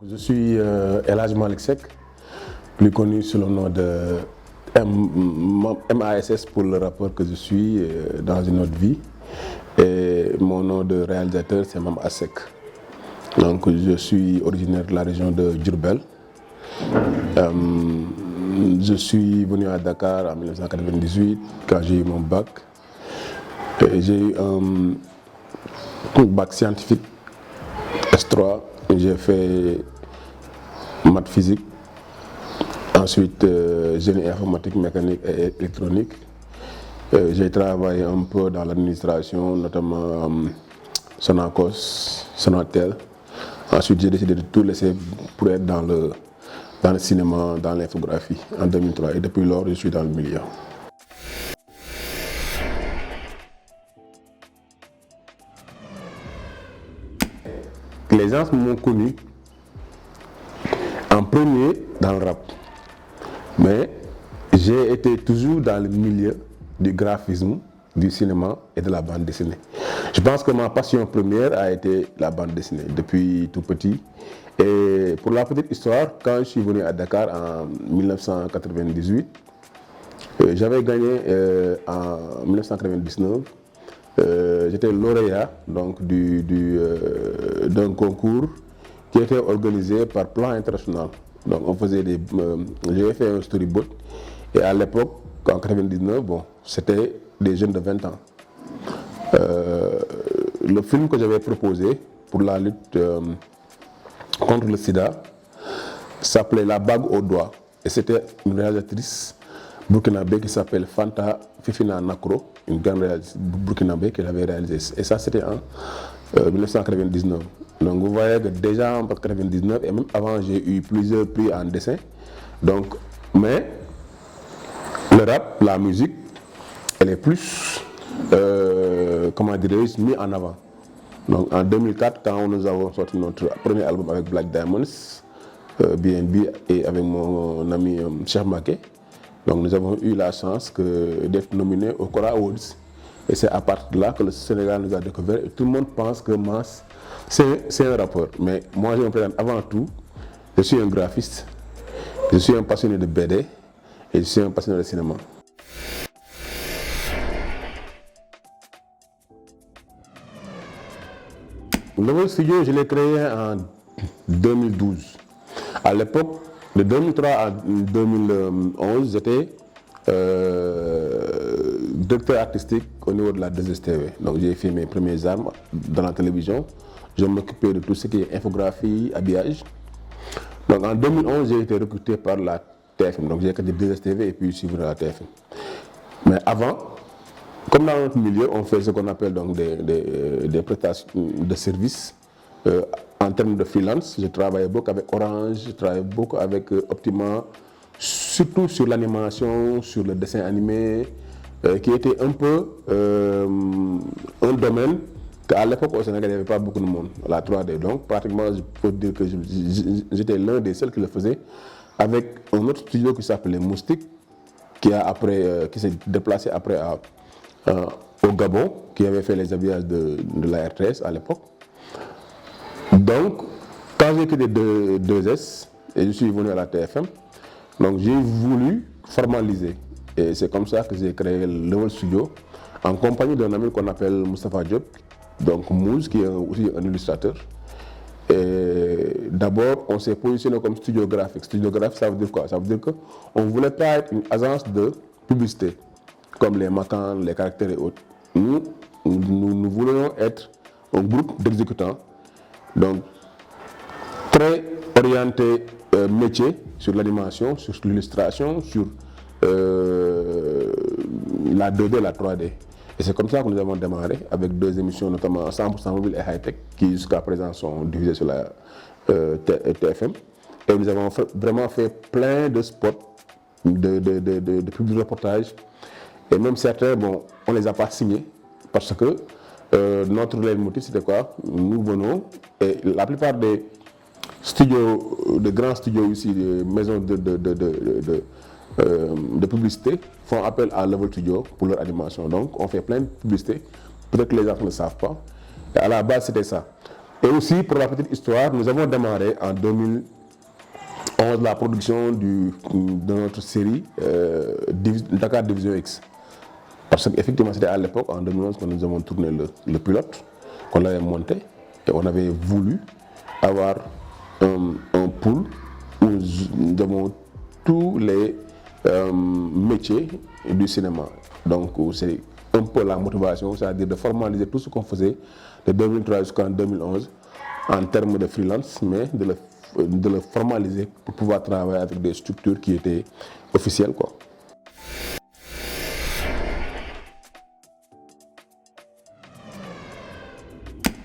Je suis El Hadj Malick Seck, plus connu sous le nom de MASS pour le rappeur que je suis dans une autre vie. Et mon nom de réalisateur, c'est Mame Assec. Donc je suis originaire de la région de Diourbel. Je suis venu à Dakar en 1998 quand j'ai eu mon bac. J'ai eu un bac scientifique S3. J'ai fait maths physique, ensuite génie informatique, mécanique et électronique. J'ai travaillé un peu dans l'administration, notamment Sonacos, Sonatel. Ensuite, j'ai décidé de tout laisser pour être dans le cinéma, dans l'infographie en 2003. Et depuis lors, je suis dans le milieu. Les gens m'ont connu en premier dans le rap. Mais j'ai été toujours dans le milieu du graphisme, du cinéma et de la bande dessinée. Je pense que ma passion première a été la bande dessinée depuis tout petit. Et pour la petite histoire, quand je suis venu à Dakar en 1998, j'avais gagné en 1999. J'étais lauréat donc d'un concours qui était organisé par Plan International. Donc on faisait j'avais fait un storyboard et à l'époque, en 1999, c'était des jeunes de 20 ans. Le film que j'avais proposé pour la lutte contre le sida s'appelait La bague au doigt et c'était une réalisatrice burkinabé qui s'appelle Fanta Fifina Nakro, une grande réalisatrice burkinabé qui l'avait réalisé. Et ça, c'était en 1999. Donc vous voyez que déjà en 1999, et même avant, j'ai eu plusieurs prix en dessin. Donc, mais le rap, la musique, elle est plus, comment dirais-je, mis en avant. Donc en 2004, quand nous avons sorti notre premier album avec Black Diamonds, BNB, et avec mon ami Cheikh Maké, donc nous avons eu la chance d'être nominés au Kora Awards. Et c'est à partir de là que le Sénégal nous a découvert. Et tout le monde pense que Mass, c'est un rappeur. Mais moi, je me présente avant tout. Je suis un graphiste, je suis un passionné de BD et je suis un passionné de cinéma. Le studio, je l'ai créé en 2012. À l'époque, de 2003 à 2011, j'étais directeur artistique au niveau de la 2STV. Donc j'ai fait mes premières armes dans la télévision. Je m'occupais de tout ce qui est infographie, habillage. Donc en 2011, j'ai été recruté par la TFM. Donc j'ai créé 2STV et puis suivi la TFM. Mais avant, comme dans notre milieu, on fait ce qu'on appelle donc des prestations de services. En termes de freelance, je travaillais beaucoup avec Orange, je travaillais beaucoup avec Optima, surtout sur l'animation, sur le dessin animé, qui était un peu un domaine qu'à l'époque au Sénégal, il n'y avait pas beaucoup de monde, la 3D. Donc pratiquement, je peux dire que j'étais l'un des seuls qui le faisait, avec un autre studio qui s'appelait Moustique, qui s'est déplacé après au Gabon, qui avait fait les habillages de la RTS à l'époque. Donc, quand j'ai quitté 2S et je suis venu à la TFM, donc j'ai voulu formaliser. Et c'est comme ça que j'ai créé le Level Studio en compagnie d'un ami qu'on appelle Moustapha Diop, donc Mouz, qui est aussi un illustrateur. Et d'abord, on s'est positionné comme studio graphique. Studio graphique, ça veut dire quoi? Ça veut dire qu'on ne voulait pas être une agence de publicité, comme les Macan, les caractères et autres. Nous voulions être un groupe d'exécutants. Donc, très orienté métier sur l'animation, sur l'illustration, sur la 2D, la 3D. Et c'est comme ça que nous avons démarré avec 2 émissions, notamment 100% mobile et high-tech, qui jusqu'à présent sont diffusées sur la TFM. Et nous avons vraiment fait plein de spots, de publics reportages. Et même certains, on ne les a pas signés parce que notre leitmotiv, c'était quoi? Nous venons, et la plupart des studios, de grands studios ici, des maisons de publicité, font appel à Level Studio pour leur animation. Donc, on fait plein de publicités. Peut-être que les gens ne le savent pas. Et à la base, c'était ça. Et aussi, pour la petite histoire, nous avons démarré en 2011 la production de notre série Dakar Division X. Parce qu'effectivement, c'était à l'époque, en 2011, que nous avons tourné le pilote, qu'on l'avait monté, et on avait voulu avoir un pool où nous avons tous les métiers du cinéma. Donc, c'est un peu la motivation, c'est-à-dire de formaliser tout ce qu'on faisait de 2003 jusqu'en 2011 en termes de freelance, mais de le formaliser pour pouvoir travailler avec des structures qui étaient officielles, quoi.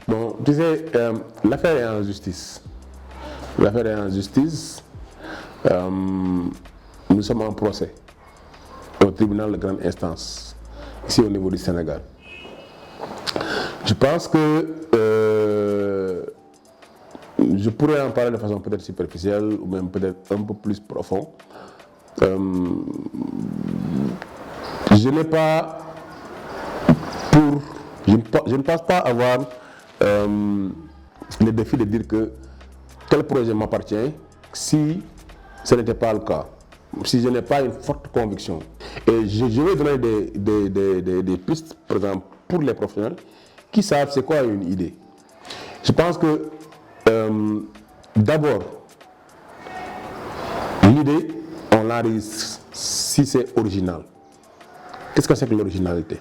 Bon, tu sais, l'affaire est en justice. L'affaire est en justice. Nous sommes en procès au tribunal de grande instance, ici au niveau du Sénégal. Je pense que je pourrais en parler de façon peut-être superficielle ou même peut-être un peu plus profonde. Je ne pense pas avoir le défi de dire que tel projet m'appartient si ce n'était pas le cas, si je n'ai pas une forte conviction. Et je vais donner des pistes, par exemple, pour les professionnels qui savent c'est quoi une idée. Je pense que d'abord, l'idée, on l'enregistre si c'est original. Qu'est-ce que c'est que l'originalité?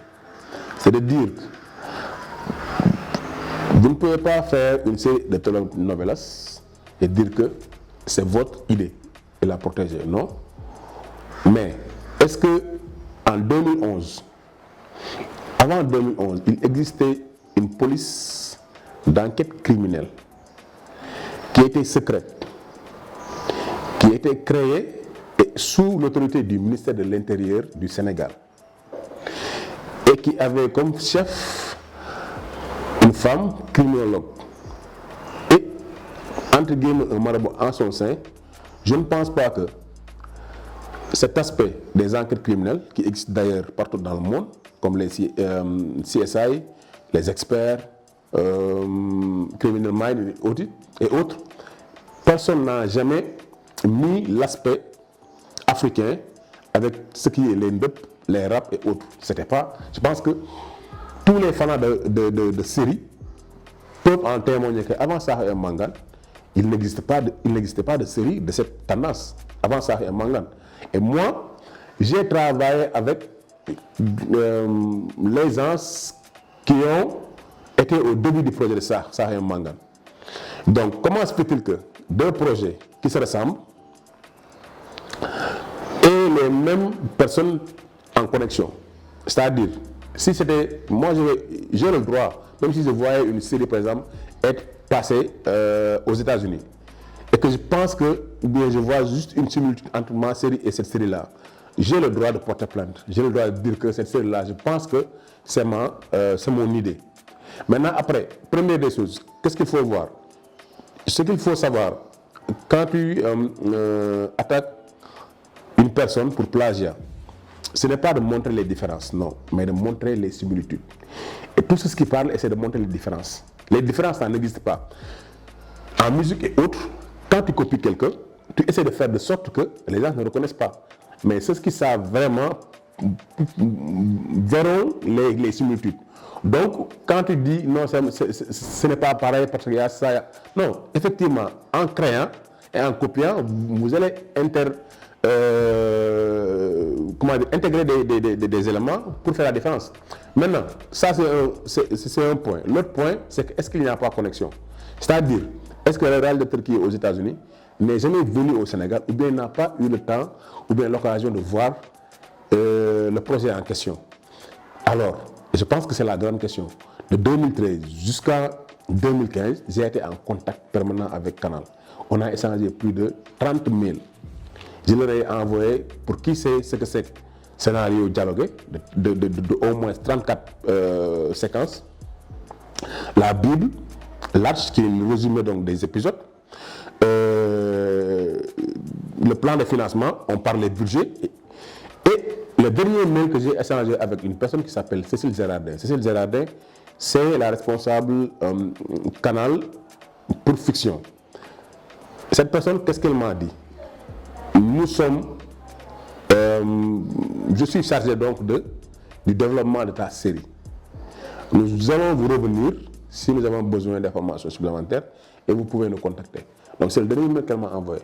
C'est de dire vous ne pouvez pas faire une série de telenovelas et dire que c'est votre idée et la protéger. Non. Mais est-ce que en 2011, avant 2011, il existait une police d'enquête criminelle qui était secrète, qui était créée sous l'autorité du ministère de l'Intérieur du Sénégal et qui avait comme chef une femme criminologue et, entre guillemets, un marabout en son sein? Je ne pense pas que cet aspect des enquêtes criminelles, qui existent d'ailleurs partout dans le monde, comme les CSI, les experts, Criminal Minds et autres, personne n'a jamais mis l'aspect africain avec ce qui est les ndep, les rap et autres. C'était pas. Je pense que tous les fans de séries peuvent en témoigner qu'avant Sakho et Mangane, il n'existait pas de série de cette tendance avant Sakho et Mangane. Et moi, j'ai travaillé avec les gens qui ont été au début du projet de Sakho et Mangane. Donc, comment se fait-il que deux projets qui se ressemblent et les mêmes personnes en connexion? C'est-à-dire, si c'était, moi j'ai le droit, même si je voyais une série par exemple être passée aux États-Unis et que je pense que, ou bien je vois juste une similitude entre ma série et cette série-là, j'ai le droit de porter plainte. J'ai le droit de dire que cette série-là, je pense que c'est mon idée. Maintenant, après, première des choses, qu'est-ce qu'il faut voir? Ce qu'il faut savoir, quand tu attaques une personne pour plagiat, ce n'est pas de montrer les différences, non, mais de montrer les similitudes. Et tout ce qui parle, c'est de montrer les différences. Les différences, ça n'existe pas. En musique et autres, quand tu copies quelqu'un, tu essaies de faire de sorte que les gens ne reconnaissent pas. Mais ceux qui savent vraiment verront les similitudes. Donc, quand tu dis non, ce n'est pas pareil parce qu'il y a ça. Non, effectivement, en créant et en copiant, vous allez intégrer des éléments pour faire la différence. Maintenant, ça c'est un point. L'autre point, c'est que est-ce qu'il n'y a pas connexion? C'est-à-dire, est-ce que le réalisateur qui est aux États-Unis n'est jamais venu au Sénégal ou bien n'a pas eu le temps ou bien l'occasion de voir le projet en question? Alors, je pense que c'est la grande question. De 2013 jusqu'à 2015, j'ai été en contact permanent avec Canal. On a échangé plus de 30 000. Je leur ai envoyé, pour qui sait ce que c'est, scénario dialogué, de au moins 34 séquences, la Bible, l'Arche, qui est le résumé donc des épisodes, le plan de financement, on parlait de budget, et le dernier mail que j'ai échangé avec une personne qui s'appelle Cécile Gérardin. Cécile Gérardin, c'est la responsable Canal pour fiction. Cette personne, qu'est-ce qu'elle m'a dit? Nous sommes, je suis chargé donc du développement de ta série. Nous allons vous revenir si nous avons besoin d'informations supplémentaires et vous pouvez nous contacter. Donc c'est le dernier email qu'elle m'a envoyé.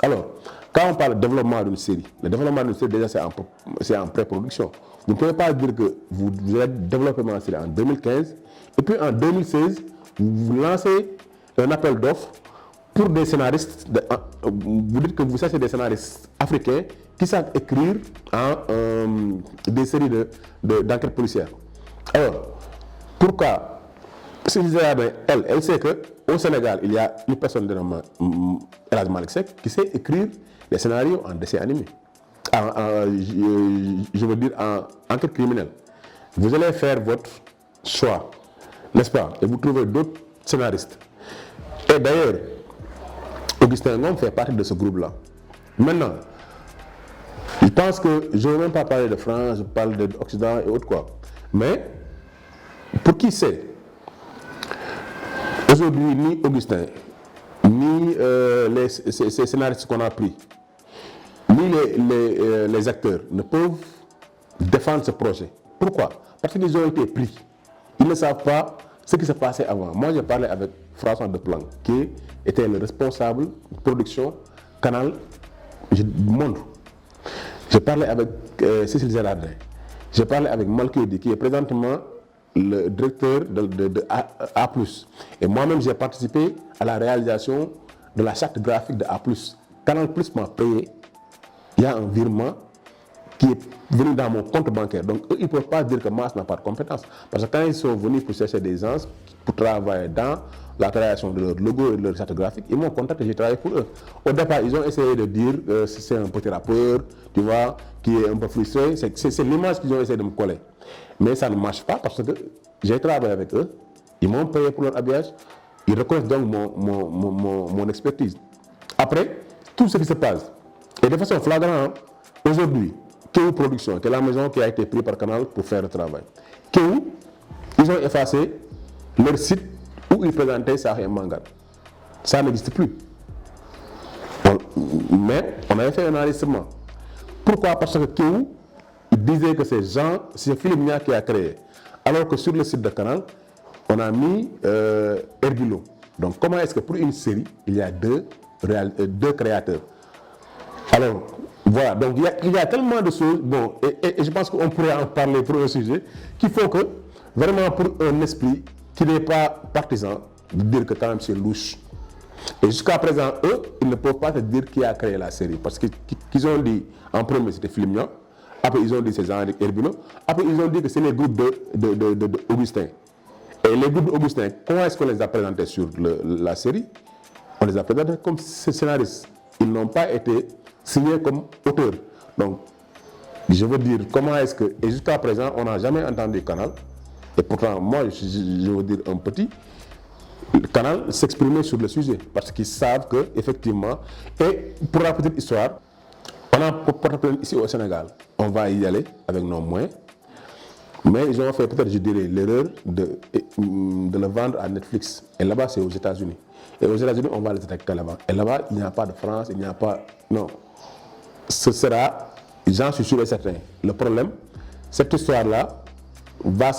Alors, quand on parle de développement d'une série, le développement d'une série déjà c'est en pré-production. Vous ne pouvez pas dire que vous allez développer ma série en 2015 et puis en 2016, vous lancez un appel d'offres pour des scénaristes, vous dites que vous cherchez des scénaristes africains qui savent écrire des séries d'enquête policière. Alors, pourquoi elle sait qu'au Sénégal, il y a une personne dénommée El Hadj Malick Seck qui sait écrire des scénarios en dessin animé. Je veux dire en enquête criminelle. Vous allez faire votre choix, n'est-ce pas? Et vous trouvez d'autres scénaristes. Et d'ailleurs, Augustin Ngom fait partie de ce groupe-là. Maintenant, je pense que je ne vais même pas parler de France, je parle d'Occident et autres quoi. Mais, pour qui c'est? Aujourd'hui, ni Augustin, ni ces scénaristes qu'on a pris, ni les acteurs ne peuvent défendre ce projet. Pourquoi? Parce qu'ils ont été pris. Ils ne savent pas ce qui se passait avant. Moi, j'ai parlé avec François Deplan, qui était le responsable de production Canal Monde. J'ai parlé avec Cécile Gérardin. J'ai parlé avec Malkoudi, qui est présentement le directeur de A+. Et moi-même, j'ai participé à la réalisation de la charte graphique de A+. Canal+ m'a payé. Il y a un virement qui est venu dans mon compte bancaire. Donc, eux, ils ne peuvent pas dire que Mass n'a pas de compétences. Parce que quand ils sont venus pour chercher des gens pour travailler dans la création de leur logo et de leur charte graphique, ils m'ont contacté, j'ai travaillé pour eux. Au départ, ils ont essayé de dire que c'est un petit rappeur, tu vois, qui est un peu frustré. C'est l'image qu'ils ont essayé de me coller. Mais ça ne marche pas parce que j'ai travaillé avec eux, ils m'ont payé pour leur habillage, ils reconnaissent donc mon expertise. Après, tout ce qui se passe, et de façon flagrante, aujourd'hui, Kéou Production, qui est la maison qui a été prise par Canal pour faire le travail. Kéou, ils ont effacé leur site où ils présentaient Sarr et Mangane. Ça n'existe plus. Mais on avait fait un enregistrement. Pourquoi? Parce que Kéou disait que c'est Philippe Nia qui a créé. Alors que sur le site de Canal, on a mis Herbilo. Donc comment est-ce que pour une série, il y a deux créateurs? Alors, voilà, donc il y a tellement de choses, bon, et je pense qu'on pourrait en parler pour un sujet, qu'il faut que, vraiment pour un esprit qui n'est pas partisan, de dire que quand même c'est louche. Et jusqu'à présent, eux, ils ne peuvent pas te dire qui a créé la série, parce qu'ils ont dit, en premier c'était Philippe Nia, après ils ont dit c'est Jean-Luc Herbino, après ils ont dit que c'est les groupes d'Augustin. Et les groupes d'Augustin, comment est-ce qu'on les a présentés sur la série? On les a présentés comme scénaristes. Ils n'ont pas été signés comme auteurs. Donc, je veux dire, comment est-ce que, et jusqu'à présent, on n'a jamais entendu Canal, et pourtant, moi, je veux dire un petit, Canal s'exprimer sur le sujet, parce qu'ils savent que, effectivement, et pour la petite histoire, on a porté plainte ici au Sénégal, on va y aller avec nos moyens, mais ils ont fait peut-être, je dirais, l'erreur de le vendre à Netflix, et là-bas, c'est aux États-Unis. Et aux États-Unis, on va les attaquer là-bas. Et là-bas, il n'y a pas de France, il n'y a pas... Non. Ce sera, j'en suis sûr et certain. Le problème, cette histoire-là va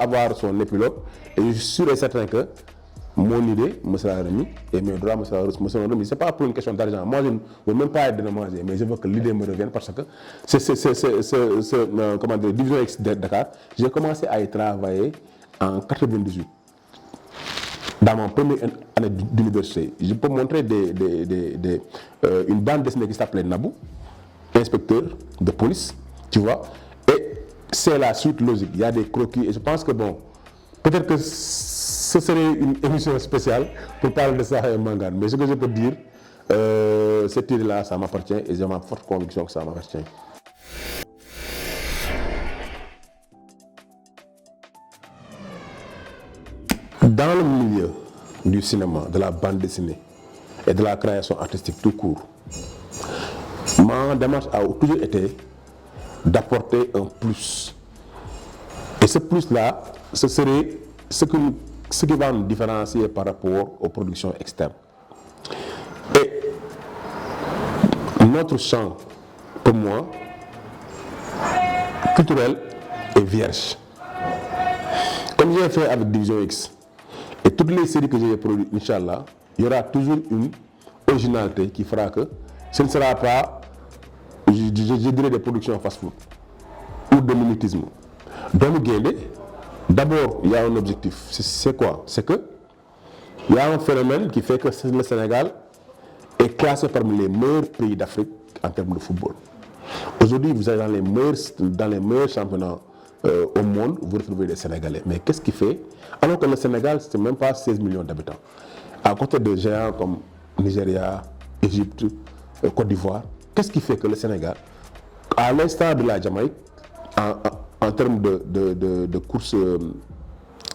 avoir son épilogue. Et je suis sûr et certain que mon idée me sera remise et mes droits me seront remis. Ce n'est pas pour une question d'argent. Moi, je ne veux même pas être de manger, mais je veux que l'idée me revienne parce que comment dire, Division X de Dakar, j'ai commencé à y travailler en 98. Dans mon première année d'université, je peux montrer une bande dessinée qui s'appelait Nabou, inspecteur de police, tu vois, et c'est la suite logique. Il y a des croquis et je pense que bon, peut-être que ce serait une émission spéciale pour parler de Sarr et Mangane, mais ce que je peux dire, cette idée-là, ça m'appartient et j'ai ma forte conviction que ça m'appartient. Dans le milieu du cinéma, de la bande dessinée et de la création artistique tout court, ma démarche a toujours été d'apporter un plus. Et ce plus-là, ce serait ce que nous ce qui va nous différencier par rapport aux productions externes. Et notre champ, pour moi, culturel est vierge. Comme j'ai fait avec Division X, et toutes les séries que j'ai produites, Inch'Allah, il y aura toujours une originalité qui fera que ce ne sera pas, je dirais, des productions fast-food ou de mimétisme. Dans le Guindé, d'abord, il y a un objectif. C'est quoi? C'est que il y a un phénomène qui fait que le Sénégal est classé parmi les meilleurs pays d'Afrique en termes de football. Aujourd'hui, vous êtes dans les meilleurs championnats au monde, vous retrouvez des Sénégalais. Mais qu'est-ce qui fait? Alors que le Sénégal, c'est même pas 16 millions d'habitants. À côté de géants comme Nigeria, Égypte, Côte d'Ivoire, qu'est-ce qui fait que le Sénégal, à l'instar de la Jamaïque, en termes de course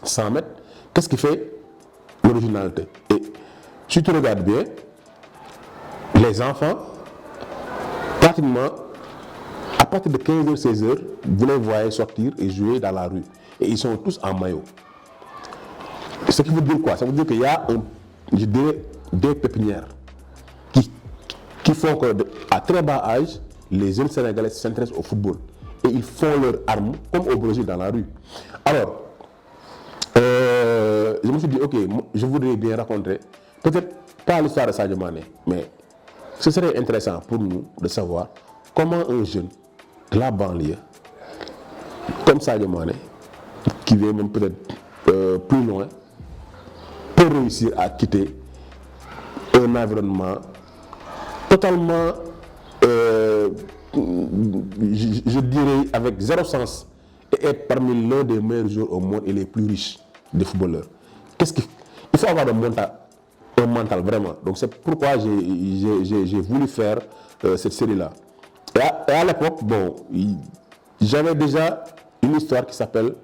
100 mètres, qu'est-ce qui fait l'originalité? Et si tu regardes bien, les enfants, pratiquement, à partir de 15h, 16h, vous les voyez sortir et jouer dans la rue. Et ils sont tous en maillot. Ce qui veut dire quoi? Ça veut dire qu'il y a, je dirais, des pépinières qui font qu'à très bas âge, les jeunes Sénégalais s'intéressent au football. Et ils font leur arme comme au Brésil dans la rue. Alors, je me suis dit, ok, je voudrais bien raconter, peut-être pas l'histoire de Sadio Mané, mais ce serait intéressant pour nous de savoir comment un jeune de la banlieue, comme Sadio Mané, qui vient même peut-être plus loin, peut réussir à quitter un environnement totalement, je dirais, avec zéro sens, et être parmi l'un des meilleurs joueurs au monde et les plus riches des footballeurs. Il faut avoir un mental vraiment. Donc c'est pourquoi j'ai voulu faire cette série-là. Et à l'époque, bon, j'avais déjà une histoire qui s'appelle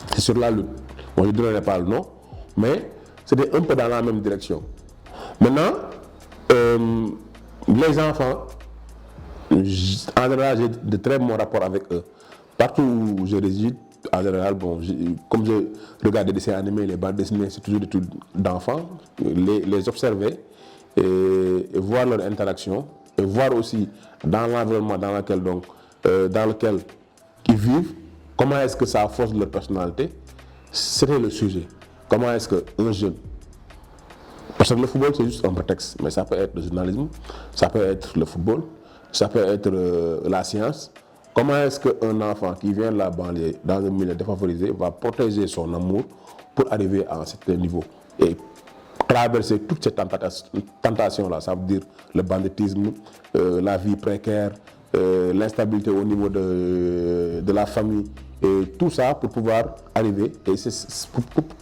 C'est sur la lutte. Bon, je ne donnerai pas le nom, mais c'était un peu dans la même direction. Maintenant, les enfants, en général, j'ai de très bons rapports avec eux. Partout où je réside, en général, bon, comme je regarde des dessins animés, les bandes dessinées, c'est toujours des trucs d'enfants, les observer et voir leur interaction, et voir aussi dans l'environnement dans lequel ils vivent, comment est-ce que ça force leur personnalité. C'était le sujet. Comment est-ce qu'un jeune, parce que le football c'est juste un prétexte, mais ça peut être le journalisme, ça peut être le football, ça peut être la science. Comment est-ce qu'un enfant qui vient de la banlieue, dans un milieu défavorisé, va protéger son amour pour arriver à un certain niveau et traverser toutes ces tentations-là, ça veut dire le banditisme, la vie précaire, l'instabilité au niveau de la famille, et tout ça pour pouvoir arriver. Et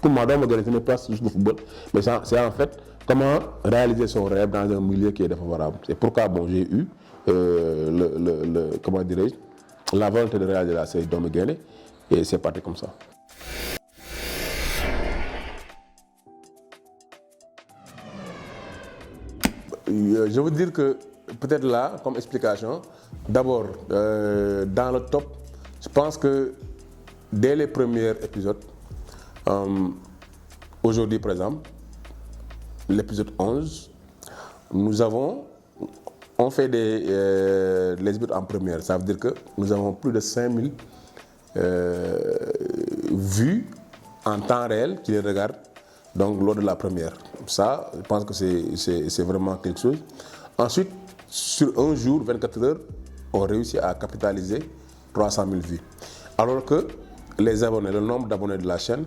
pour moi, ce n'est pas juste le football, mais c'est en fait comment réaliser son rêve dans un milieu qui est défavorable. C'est pourquoi bon, j'ai eu comment dirais-je, la volonté de réaliser la série Doomu Gaindé, et c'est parti comme ça. Je veux dire que peut-être là, comme explication, d'abord, dans le top, je pense que dès les premiers épisodes, aujourd'hui par exemple, l'épisode 11, on fait les épisodes en première. Ça veut dire que nous avons plus de 5000 vues en temps réel qui les regardent donc, lors de la première. Ça, je pense que c'est vraiment quelque chose. Ensuite, sur un jour, 24 heures, on réussit à capitaliser 300 000 vues. Alors que les abonnés, le nombre d'abonnés de la chaîne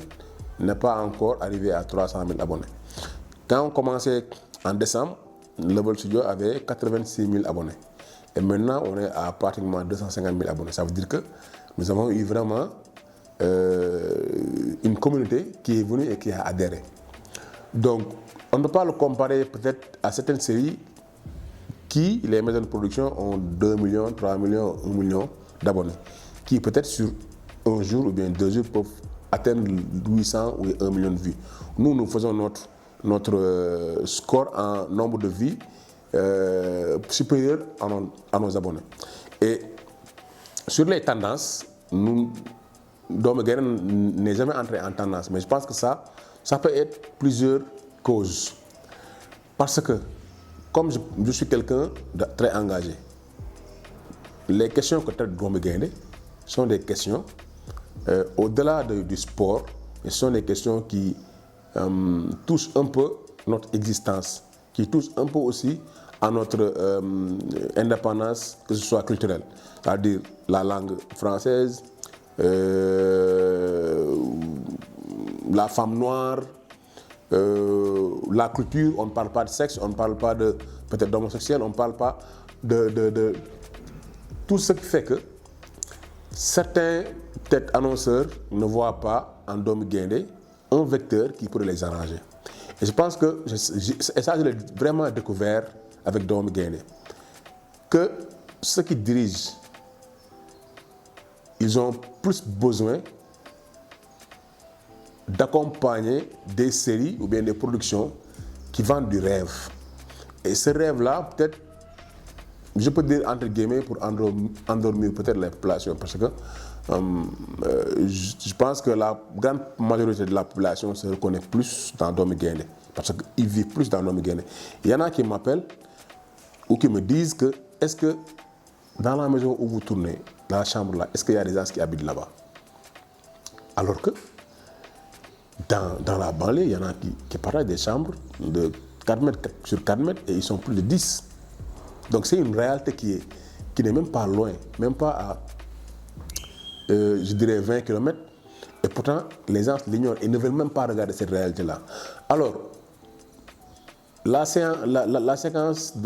n'est pas encore arrivé à 300 000 abonnés. Quand on commençait en décembre, Level Studio avait 86 000 abonnés. Et maintenant, on est à pratiquement 250 000 abonnés. Ça veut dire que nous avons eu vraiment une communauté qui est venue et qui a adhéré. Donc, on ne peut pas le comparer peut-être à certaines séries qui, les maisons de production, ont 2 millions, 3 millions, 1 million d'abonnés, qui peut-être sur un jour ou bien 2 jours peuvent atteindre 800 ou 1 million de vues. Nous faisons notre score en nombre de vues supérieur à nos abonnés. Et sur les tendances, nous Doomu Gaindé n'est jamais entré en tendance, mais je pense que ça peut être plusieurs causes. Parce que, comme je suis quelqu'un de très engagé, les questions que traite Doomu Gaindé sont des questions au-delà du sport, et ce sont des questions qui touchent un peu notre existence, qui touchent un peu aussi à notre indépendance, que ce soit culturelle, c'est-à-dire la langue française, la femme noire, la culture. On ne parle pas de sexe, on ne parle pas de peut-être d'homosexuel, on ne parle pas de tout ce qui fait que certains peut-être annonceurs ne voient pas en Doomu Gaindé un vecteur qui pourrait les arranger. Et je pense que, et ça je l'ai vraiment découvert avec Doomu Gaindé, que ceux qui dirigent, ils ont plus besoin d'accompagner des séries ou bien des productions qui vendent du rêve. Et ce rêve-là, peut-être, je peux dire entre guillemets, pour endormir peut-être la population, parce que je pense que la grande majorité de la population se reconnaît plus dans Doomu Gaindé, parce qu'ils vivent plus dans Doomu Gaindé. Il y en a qui m'appellent ou qui me disent que, est-ce que dans la maison où vous tournez, dans la chambre là, est-ce qu'il y a des gens qui habitent là-bas? Alors que dans la banlieue, il y en a qui partagent des chambres de 4 mètres sur 4 mètres et ils sont plus de 10. Donc c'est une réalité qui n'est même pas loin, même pas à, je dirais, 20 km. Et pourtant, les gens l'ignorent et ne veulent même pas regarder cette réalité-là. Alors, la séquence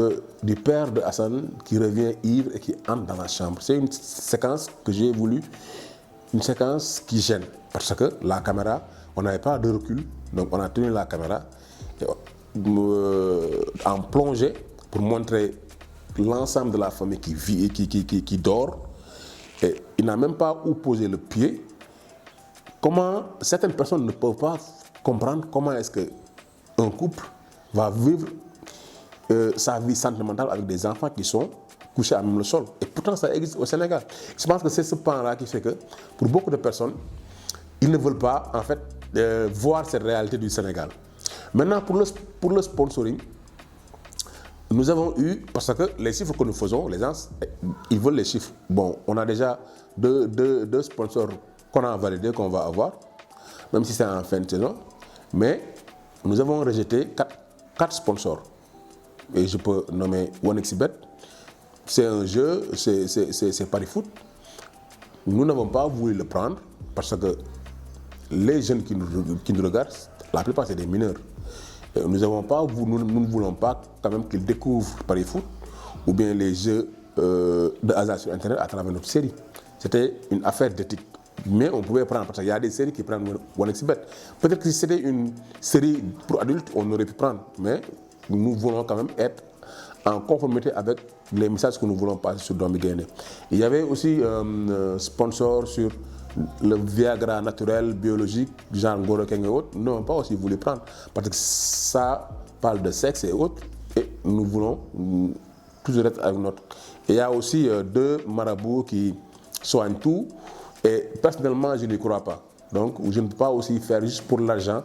du père de Hassan qui revient ivre et qui entre dans la chambre, c'est une séquence que j'ai voulu, une séquence qui gêne. Parce que la caméra, on n'avait pas de recul, donc on a tenu la caméra en plongée pour montrer l'ensemble de la famille qui vit et qui dort. Et il n'a même pas où poser le pied. Comment certaines personnes ne peuvent pas comprendre comment est-ce qu'un couple va vivre sa vie sentimentale avec des enfants qui sont couchés à même le sol. Et pourtant, ça existe au Sénégal. Je pense que c'est ce pan-là qui fait que, pour beaucoup de personnes, ils ne veulent pas, en fait, voir cette réalité du Sénégal. Maintenant, pour le sponsoring, nous avons eu, parce que les chiffres que nous faisons, les gens, ils veulent les chiffres. Bon, on a déjà deux sponsors qu'on a validés, qu'on va avoir, même si c'est en fin de saison. Mais nous avons rejeté 4 sponsors. Et je peux nommer OneXBet. C'est un jeu, c'est Paris Foot. Nous n'avons pas voulu le prendre parce que les jeunes qui nous regardent, la plupart c'est des mineurs. Et nous ne voulons pas quand même qu'ils découvrent Paris Foot ou bien les jeux de hasard sur Internet à travers notre série. C'était une affaire d'éthique. Mais on pouvait prendre, parce qu'il y a des séries qui prennent OneXBet. Peut-être que si c'était une série pour adultes, on aurait pu prendre. Mais nous voulons quand même être en conformité avec les messages que nous voulons passer sur Doomu Gaindé. Il y avait aussi un sponsor sur le Viagra naturel, biologique, genre Ngoro Keng et autres. Nous n'avons pas aussi voulu prendre, parce que ça parle de sexe et autres. Et nous voulons toujours être avec notre... Et il y a aussi 2 marabouts qui soignent tout. Et personnellement, je n'y crois pas. Donc, je ne peux pas aussi faire juste pour l'argent,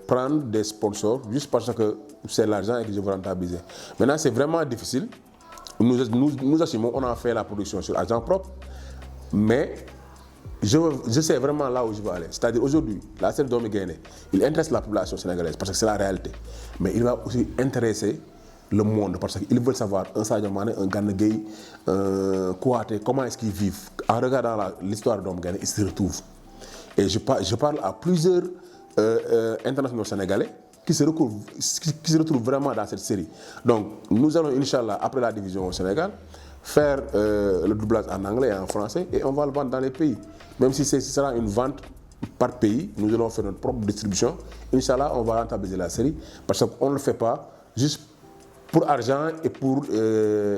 prendre des sponsors, juste parce que c'est l'argent et que je veux rentabiliser. Maintenant, c'est vraiment difficile. Nous assumons, on a fait la production sur argent propre, mais je sais vraiment là où je veux aller. C'est-à-dire aujourd'hui, la série Doomu Gaindé, il intéresse la population sénégalaise parce que c'est la réalité. Mais il va aussi intéresser le monde parce qu'ils veulent savoir un Sadio Mané, un Gana Gueye, un Kouyaté, comment est-ce qu'ils vivent. En regardant l'histoire de Doomu Gaindé, ils se retrouvent. Et je parle à plusieurs internationaux sénégalais qui se retrouvent vraiment dans cette série. Donc nous allons, Inch'Allah, après la division au Sénégal, faire le doublage en anglais et en français et on va le vendre dans les pays. Même si ce sera une vente par pays, nous allons faire notre propre distribution. Inch'Allah, on va rentabiliser la série parce qu'on ne le fait pas juste pour argent et pour...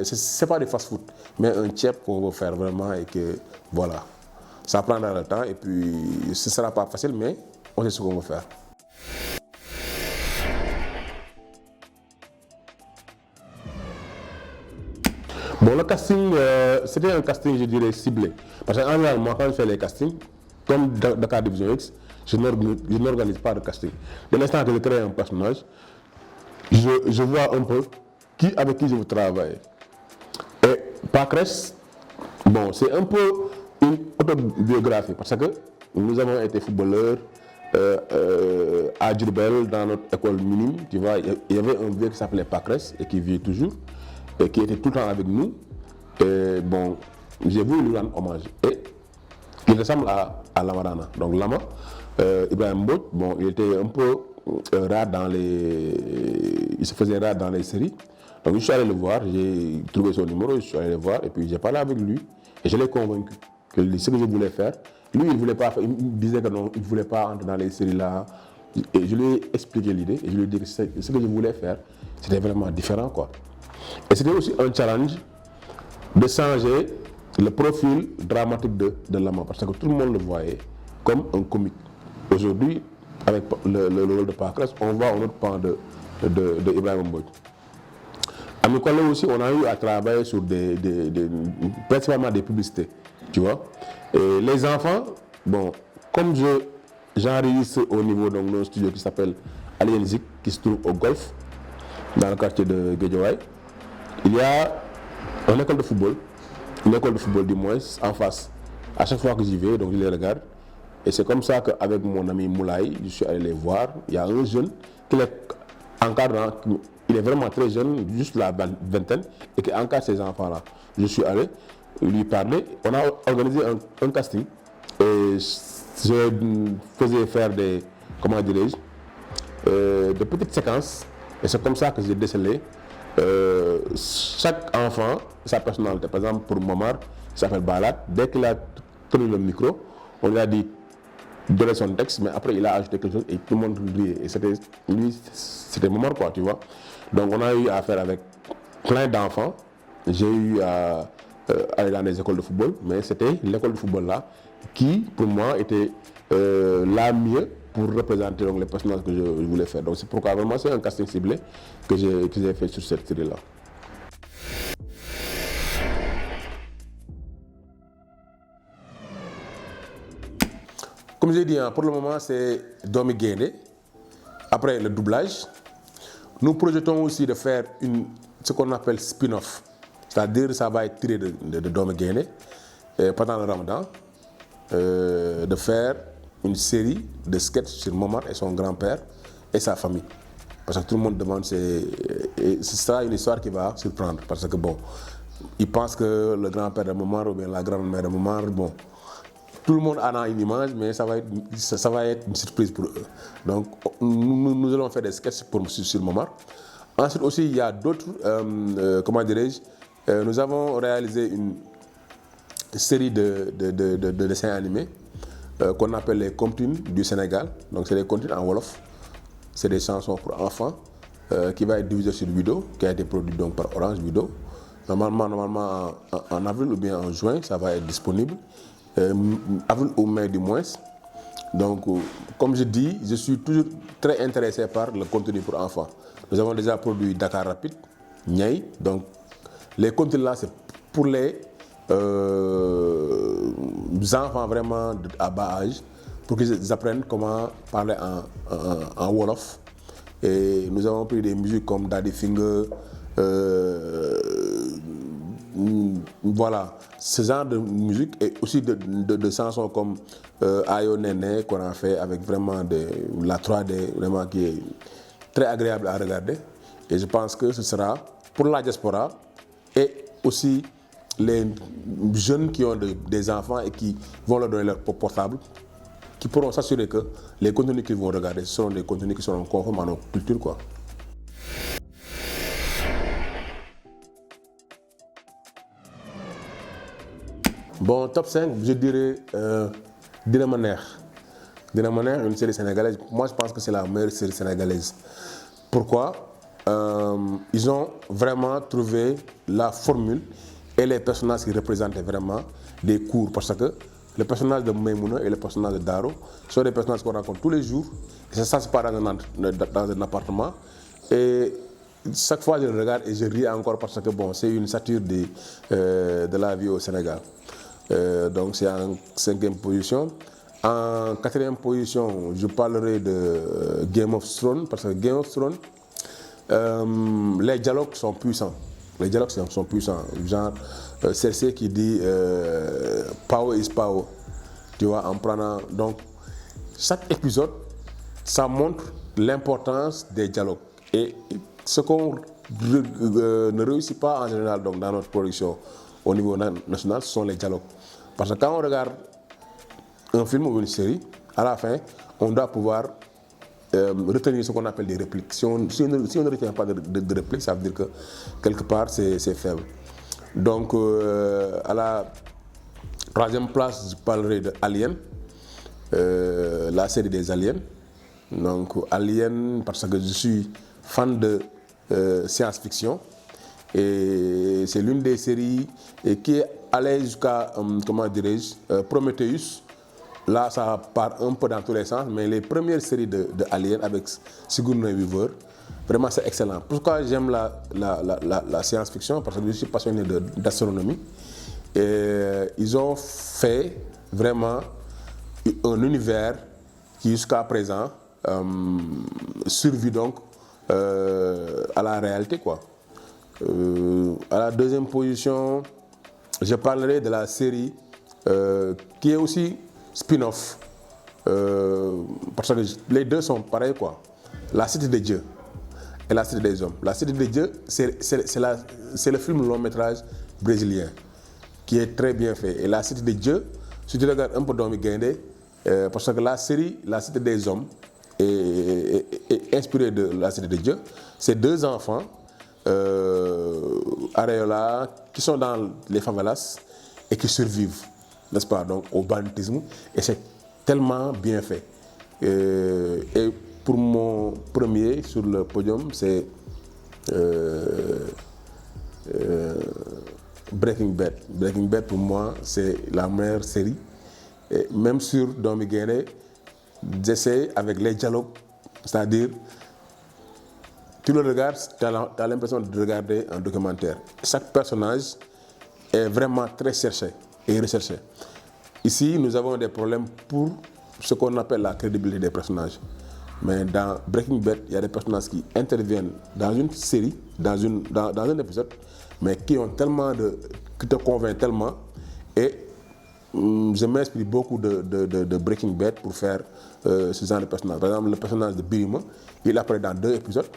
c'est pas des fast-food, mais un chip qu'on veut faire vraiment et que voilà. Ça prendra le temps et puis ce ne sera pas facile, mais on sait ce qu'on veut faire. Bon, le casting, c'était un casting, je dirais, ciblé. Parce qu'en général, moi, quand je fais les castings, comme Dakar Division X, je n'organise pas de casting. Dès l'instant que je crée un personnage, je vois un peu avec qui je veux travailler. Et Pacres, bon, c'est un peu une autobiographie parce que nous avons été footballeurs à Diourbel dans notre école minime. Tu vois, il y avait un vieux qui s'appelait Pacres et qui vit toujours et qui était tout le temps avec nous. Et bon, j'ai voulu lui rendre hommage. Et il ressemble à Lamarana. Donc Lama, Ibrahim Mbodj, bon, il était un peu rare il se faisait rare dans les séries. Donc je suis allé le voir, j'ai trouvé son numéro, je suis allé le voir et puis j'ai parlé avec lui et je l'ai convaincu que ce que je voulais faire, lui il voulait pas faire, il disait que non, il ne voulait pas entrer dans les séries là. Et je lui ai expliqué l'idée et je lui ai dit que ce que je voulais faire, c'était vraiment différent quoi. Et c'était aussi un challenge de changer le profil dramatique de Lama parce que tout le monde le voyait comme un comique. Aujourd'hui, avec le rôle de Pacres, on voit un autre pan de Ibrahim Mbodj. À Mikolo aussi, on a eu à travailler sur principalement des publicités, tu vois. Et les enfants, bon, comme j'enregistre au niveau de nos studio qui s'appelle Alienzik, qui se trouve au Golfe, dans le quartier de Guédiawaye, il y a une école de football du moins, en face. À chaque fois que j'y vais, donc je les regarde. Et c'est comme ça qu'avec mon ami Moulay, je suis allé les voir. Il y a un jeune qui est encadrant, il est vraiment très jeune, juste la vingtaine, et qui encadre ces enfants-là. Je suis allé lui parler. On a organisé un casting. Et je faisais faire des petites séquences. Et c'est comme ça que j'ai décelé chaque enfant, sa personnalité. Par exemple, pour Momar, il s'appelle Balat. Dès qu'il a tenu le micro, on lui a dit donner son texte, mais après il a ajouté quelque chose et tout le monde riait. Et c'était Momar quoi, tu vois. Donc on a eu affaire avec plein d'enfants. J'ai eu à aller dans des écoles de football, mais c'était l'école de football là qui, pour moi, était la mieux pour représenter donc, les personnages que je voulais faire. Donc c'est pourquoi vraiment c'est un casting ciblé que j'ai fait sur cette série là. Comme j'ai dit, pour le moment c'est Domi Guéné. Après le doublage, nous projetons aussi de faire ce qu'on appelle spin-off. C'est-à-dire ça va être tiré de Domi Guéné pendant le Ramadan, de faire une série de sketchs sur Momar et son grand-père et sa famille. Parce que tout le monde demande, ce sera une histoire qui va surprendre. Parce que bon, ils pensent que le grand-père de Momar ou bien la grand-mère de Momar, bon, tout le monde en a une image, mais ça va être une surprise pour eux. Donc, nous allons faire des sketchs sur Momar. Ensuite aussi, il y a d'autres, comment dirais-je, nous avons réalisé une série de dessins animés qu'on appelle les comptines du Sénégal. Donc, c'est des comptines en Wolof. C'est des chansons pour enfants qui va être divisé sur vidéo, qui a été produit donc par Orange Vidéo. Normalement en avril ou bien en juin, ça va être disponible. Avril ou mai du moins. Donc, comme je dis, je suis toujours très intéressé par le contenu pour enfants. Nous avons déjà produit Dakar Rapide, Niaï. Donc, les contenus là, c'est pour les enfants vraiment à bas âge, pour qu'ils apprennent comment parler en Wolof. Et nous avons pris des musiques comme Daddy Finger, voilà, ce genre de musique et aussi de chansons comme Ayo Nene qu'on a fait avec vraiment la 3D vraiment qui est très agréable à regarder. Et je pense que ce sera pour la diaspora et aussi les jeunes qui ont des enfants et qui vont leur donner leur portable, qui pourront s'assurer que les contenus qu'ils vont regarder seront des contenus qui seront conformes à notre culture, quoi. Bon, top 5, je dirais Dina Ma Neex. Dina Ma Neex, une série sénégalaise. Moi, je pense que c'est la meilleure série sénégalaise. Pourquoi? Ils ont vraiment trouvé la formule et les personnages qui représentaient vraiment des cours. Parce que le personnage de Maïmouna et le personnage de Daro sont des personnages qu'on rencontre tous les jours. Et ça se passe dans un appartement. Et chaque fois, je le regarde et je ris encore parce que bon, c'est une satire de la vie au Sénégal. Donc c'est en 5e position. En quatrième position, je parlerai de Game of Thrones, parce que Game of Thrones, les dialogues sont puissants. Les dialogues sont puissants. Genre, Cersei qui dit power is power. Tu vois, en prenant. Donc, chaque épisode, ça montre l'importance des dialogues. Et ce qu'on ne réussit pas en général donc, dans notre production au niveau national, ce sont les dialogues. Parce que quand on regarde un film ou une série, à la fin, on doit pouvoir retenir ce qu'on appelle des répliques. Si on ne retient pas de répliques, ça veut dire que quelque part c'est faible. Donc à la troisième place, je parlerai de Alien, la série des aliens. Donc Alien, parce que je suis fan de science-fiction et c'est l'une des séries qui est allée jusqu'à, comment dirais-je, Prometheus. Là, ça part un peu dans tous les sens, mais les premières séries de Alien avec Sigourney Weaver, vraiment c'est excellent. Pourquoi j'aime la science-fiction? Parce que je suis passionné d'astronomie. Et ils ont fait vraiment un univers qui jusqu'à présent survit donc à la réalité, quoi. À la deuxième position, je parlerai de la série qui est aussi spin-off, parce que les deux sont pareils, quoi. La Cité des dieux et La Cité des hommes. La Cité des dieux, c'est le film long métrage brésilien qui est très bien fait. Et La Cité des dieux, si tu regardes un peu Domi Guindé, parce que la série La Cité des hommes est inspirée de La Cité des dieux. C'est deux enfants, Areola, qui sont dans les favelas et qui survivent, n'est-ce pas, donc au banditisme, et c'est tellement bien fait. Et pour mon premier sur le podium, c'est Breaking Bad. Breaking Bad, pour moi, c'est la meilleure série. Et même sur Domi Guindé, j'essaie avec les dialogues, c'est-à-dire, tu le regardes, tu as l'impression de regarder un documentaire. Chaque personnage est vraiment très cherché et recherché. Ici, nous avons des problèmes pour ce qu'on appelle la crédibilité des personnages. Mais dans Breaking Bad, il y a des personnages qui interviennent dans une série, dans un épisode, mais qui ont tellement qui te convainquent tellement. Et je m'inspire beaucoup de Breaking Bad pour faire ce genre de personnage. Par exemple, le personnage de Birima, il apparaît dans 2 épisodes,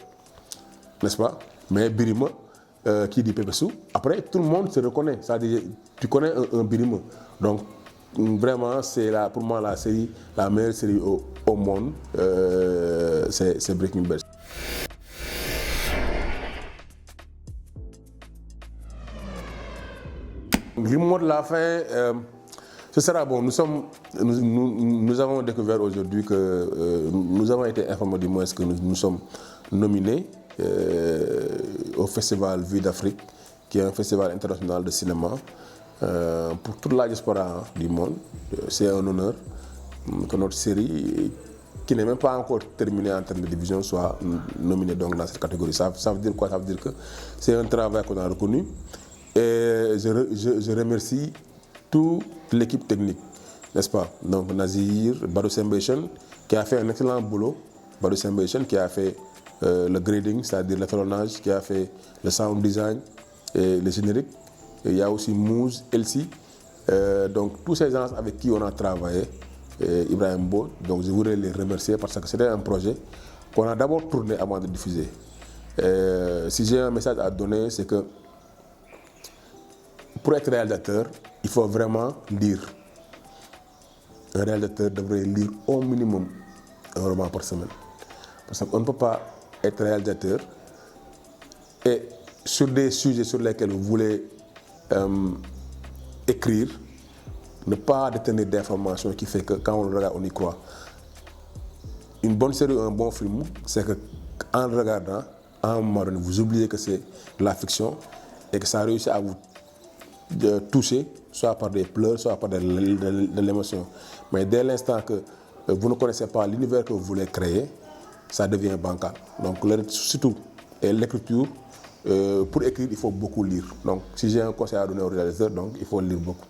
n'est-ce pas? Mais Birima, qui dit Pépessou, après tout le monde se reconnaît. C'est-à-dire, tu connais un Birima. Donc, vraiment, c'est pour moi la meilleure série au monde, c'est Breaking Bad. Le mot de la fin, ce sera bon. Nous avons découvert aujourd'hui que nous avons été informés du moins que nous sommes nominés au Festival Vue d'Afrique, qui est un festival international de cinéma pour toute la diaspora du monde. C'est un honneur que notre série, qui n'est même pas encore terminée en termes de division, soit nominée donc dans cette catégorie. Ça veut dire quoi? Ça veut dire que c'est un travail qu'on a reconnu. Et je remercie toute l'équipe technique, n'est-ce pas? Donc Nazir, Badou Sembation, qui a fait un excellent boulot. Badou Sembation, qui a fait le grading, c'est-à-dire l'étalonnage, qui a fait le sound design et le générique. Et il y a aussi Mouz, Elsie, donc tous ces gens avec qui on a travaillé, Ibrahim Bo. Donc je voudrais les remercier parce que c'était un projet qu'on a d'abord tourné avant de diffuser. Si j'ai un message à donner, c'est que pour être réalisateur, il faut vraiment lire. Un réalisateur devrait lire au minimum un roman par semaine. Parce qu'on ne peut pas être réalisateur et sur des sujets sur lesquels vous voulez écrire, ne pas détenir d'informations qui fait que quand on le regarde, on y croit. Une bonne série ou un bon film, c'est qu'en le regardant, à un moment donné, vous oubliez que c'est de la fiction et que ça réussit à vous toucher, soit par des pleurs, soit par de l'émotion. Mais dès l'instant que vous ne connaissez pas l'univers que vous voulez créer, ça devient bancal. Donc surtout l'écriture, pour écrire, il faut beaucoup lire. Donc si j'ai un conseil à donner aux réalisateurs, donc il faut lire beaucoup.